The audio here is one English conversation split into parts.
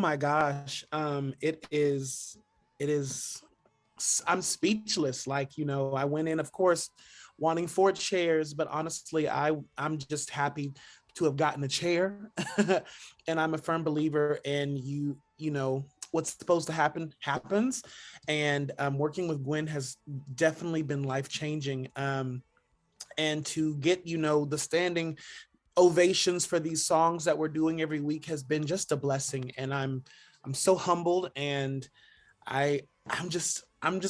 my gosh. It is, I'm speechless. Like, I went in, of course, wanting 4 chairs, but honestly, I'm just happy to have gotten a chair. And I'm a firm believer in what's supposed to happen happens. And working with Gwen has definitely been life changing. And to get, the standing ovations for these songs that we're doing every week has been just a blessing. And I'm so humbled, and I'm just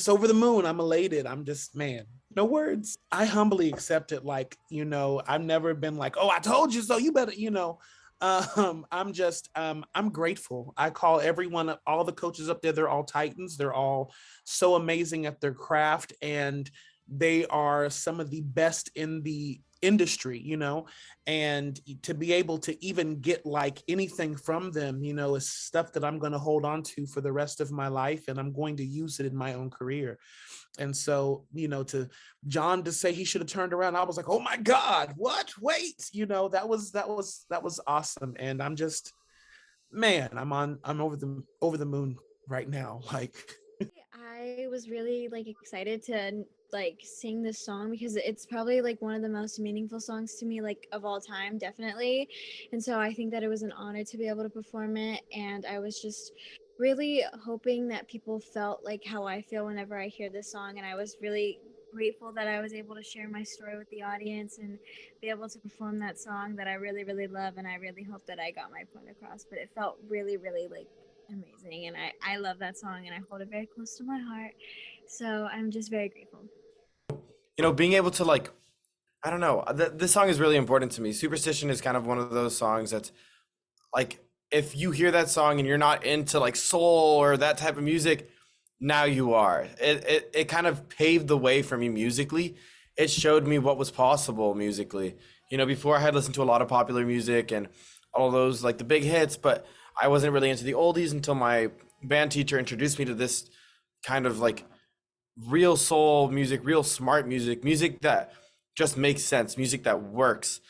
over the moon. I'm elated. I'm just, man, no words. I humbly accept it. Like, I've never been like, oh, I told you so, you better, I'm grateful. I call everyone, all the coaches up there, they're all Titans. They're all so amazing at their craft, and they are some of the best in the industry, and to be able to even get like anything from them, is stuff that I'm going to hold on to for the rest of my life, and I'm going to use it in my own career. And so, to John to say he should have turned around, I was like, oh my God, what? Wait, that was awesome. And I'm just, man, I'm over the moon right now. Like, I was really like excited to like sing this song because it's probably like one of the most meaningful songs to me, like of all time, definitely. And so I think that it was an honor to be able to perform it, and I was just really hoping that people felt like how I feel whenever I hear this song. And I was really grateful that I was able to share my story with the audience and be able to perform that song that I really really love. And I really hope that I got my point across, but it felt really really like amazing, and I love that song and I hold it very close to my heart, so I'm just very grateful. Being able to like, I don't know, this song is really important to me. Superstition is kind of one of those songs that's like, if you hear that song and you're not into like soul or that type of music, now you are. It kind of paved the way for me musically. It showed me what was possible musically. Before I had listened to a lot of popular music and all those like the big hits, but I wasn't really into the oldies until my band teacher introduced me to this kind of like real soul music, real smart music, music that just makes sense, music that works.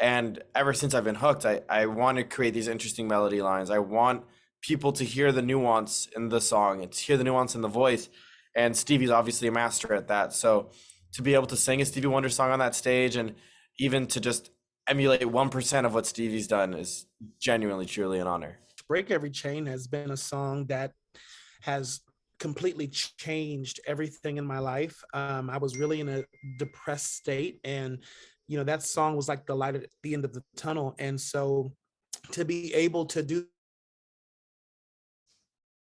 And ever since I've been hooked, I want to create these interesting melody lines. I want people to hear the nuance in the song and to hear the nuance in the voice. And Stevie's obviously a master at that. So to be able to sing a Stevie Wonder song on that stage and even to just emulate 1% of what Stevie's done is genuinely, truly an honor. Break Every Chain has been a song that has completely changed everything in my life. I was really in a depressed state, and that song was like the light at the end of the tunnel. And so to be able to do,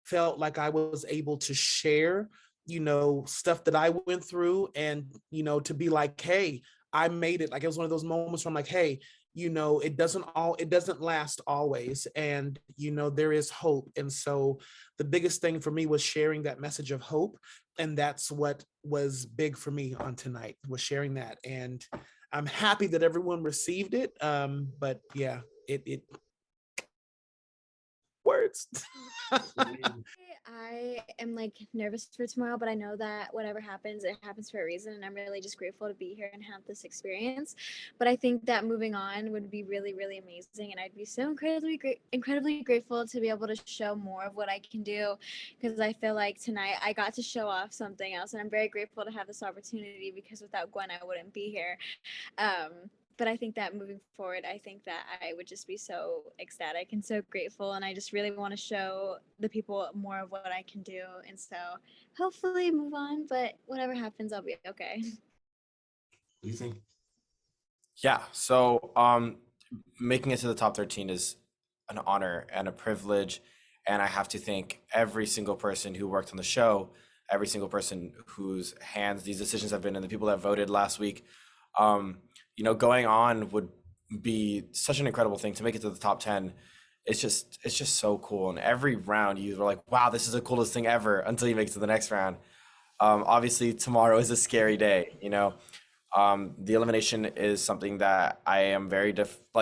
felt like I was able to share, stuff that I went through, and to be like, hey, I made it. Like, it was one of those moments where I'm like, hey, it doesn't last always, and there is hope. And so the biggest thing for me was sharing that message of hope, and that's what was big for me on tonight, was sharing that. And I'm happy that everyone received it. But yeah, it words. I am like nervous for tomorrow, but I know that whatever happens, it happens for a reason, and I'm really just grateful to be here and have this experience. But I think that moving on would be really, really amazing, and I'd be so incredibly grateful to be able to show more of what I can do, because I feel like tonight I got to show off something else, and I'm very grateful to have this opportunity because without Gwen, I wouldn't be here. Um, but I think that moving forward, I think that I would just be so ecstatic and so grateful. And I just really want to show the people more of what I can do. And so hopefully move on, but whatever happens, I'll be okay. What do you think? Yeah, so making it to the top 13 is an honor and a privilege, and I have to thank every single person who worked on the show, every single person whose hands these decisions have been in, the people that voted last week. Going on would be such an incredible thing to make it to the top 10. It's just so cool, and every round you were like, wow, this is the coolest thing ever, until you make it to the next round. Obviously tomorrow is a scary day. The elimination is something that I am very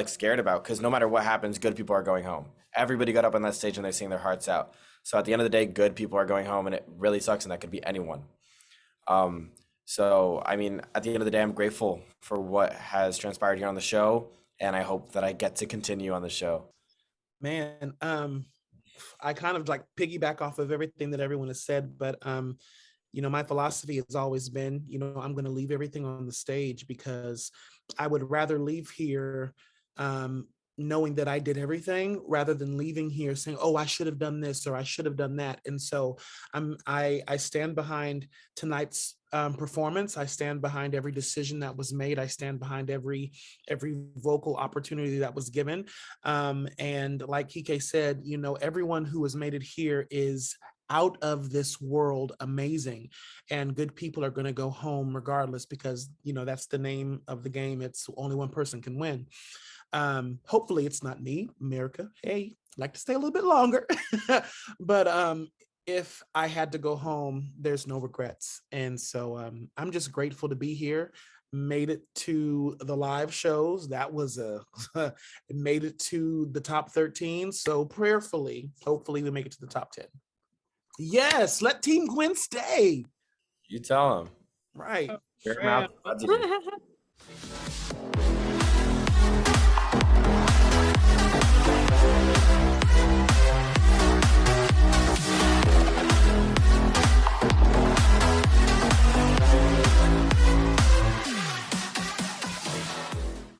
scared about, because no matter what happens, good people are going home. Everybody got up on that stage and they sing their hearts out. So at the end of the day, good people are going home, and it really sucks, and that could be anyone. So I mean, at the end of the day, I'm grateful for what has transpired here on the show, and I hope that I get to continue on the show. Man, I kind of like piggyback off of everything that everyone has said, but my philosophy has always been, I'm going to leave everything on the stage because I would rather leave here knowing that I did everything rather than leaving here saying, oh, I should have done this or I should have done that. And so I stand behind tonight's performance. I stand behind every decision that was made. I stand behind every vocal opportunity that was given. And like Kique said, everyone who has made it here is out of this world amazing, and good people are going to go home regardless, because that's the name of the game. It's only one person can win. Hopefully it's not me, America. Hey, I'd like to stay a little bit longer. But if I had to go home, there's no regrets. And so I'm just grateful to be here. Made it to the live shows. That was made it to the top 13. So prayerfully, hopefully we make it to the top 10. Yes, let Team Gwen stay. You tell him. Right. Your mouth.